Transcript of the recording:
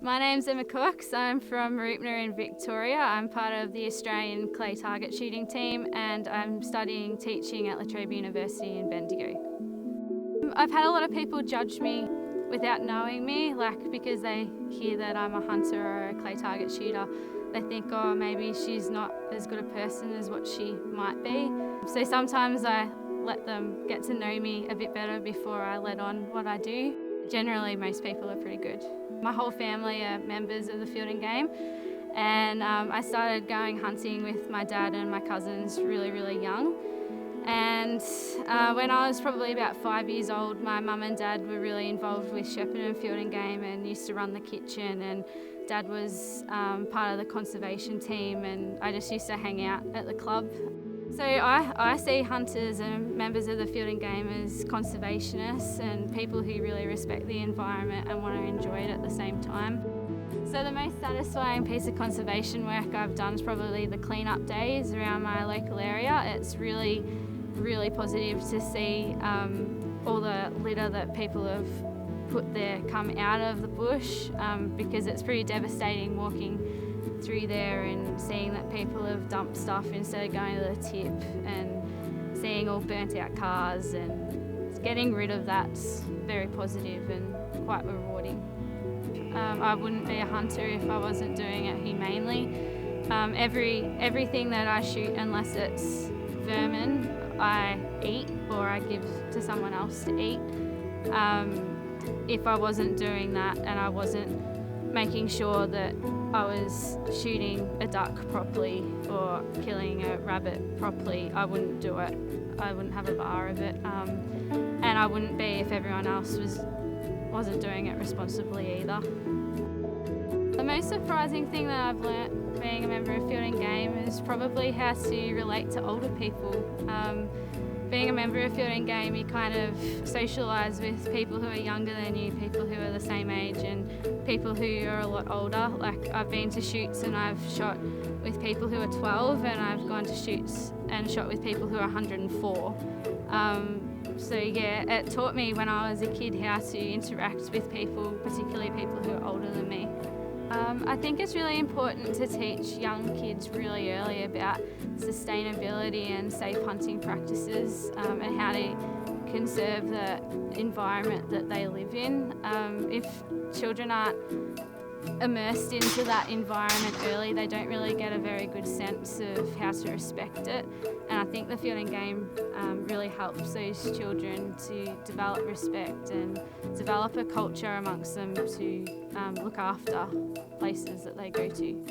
My name's Emma Cooks. I'm from Roopna in Victoria. I'm part of the Australian clay target shooting team and I'm studying teaching at La Trobe University in Bendigo. I've had a lot of people judge me without knowing me, because they hear that I'm a hunter or a clay target shooter. They think, oh, maybe she's not as good a person as what she might be. So sometimes I let them get to know me a bit better before I let on what I do. Generally, most people are pretty good. My whole family are members of the field and game, and I started going hunting with my dad and my cousins really young. And when I was probably about 5 years old, my mum and dad were really involved with Shepparton Field and Game and used to run the kitchen, and Dad was part of the conservation team, and I just used to hang out at the club. So I see hunters and members of the field and game as conservationists and people who really respect the environment and want to enjoy it at the same time. So the most satisfying piece of conservation work I've done is probably the clean-up days around my local area. It's really positive to see all the litter that people have put there come out of the bush, because it's pretty devastating walking through there and seeing that people have dumped stuff instead of going to the tip, and seeing all burnt out cars, and getting rid of that's very positive and quite rewarding. I wouldn't be a hunter if I wasn't doing it humanely. Everything that I shoot, unless it's vermin, I eat or I give to someone else to eat. If I wasn't doing that and I wasn't making sure that I was shooting a duck properly or killing a rabbit properly, I wouldn't do it. I wouldn't have a bar of it, and I wouldn't be if everyone else wasn't doing it responsibly either. The most surprising thing that I've learnt being a member of Field and Game is probably how to relate to older people. Being a member of Field and Game, you kind of socialise with people who are younger than you, people who are the same age, and people who are a lot older. Like, I've been to shoots and I've shot with people who are 12, and I've gone to shoots and shot with people who are 104. So yeah, it taught me when I was a kid how to interact with people, particularly people who are older than me. I think it's really important to teach young kids really early about sustainability and safe hunting practices, and how to conserve the environment that they live in. If children aren't immersed into that environment early, they don't really get a very good sense of how to respect it. And I think the field and game really helps those children to develop respect and develop a culture amongst them to look after places that they go to.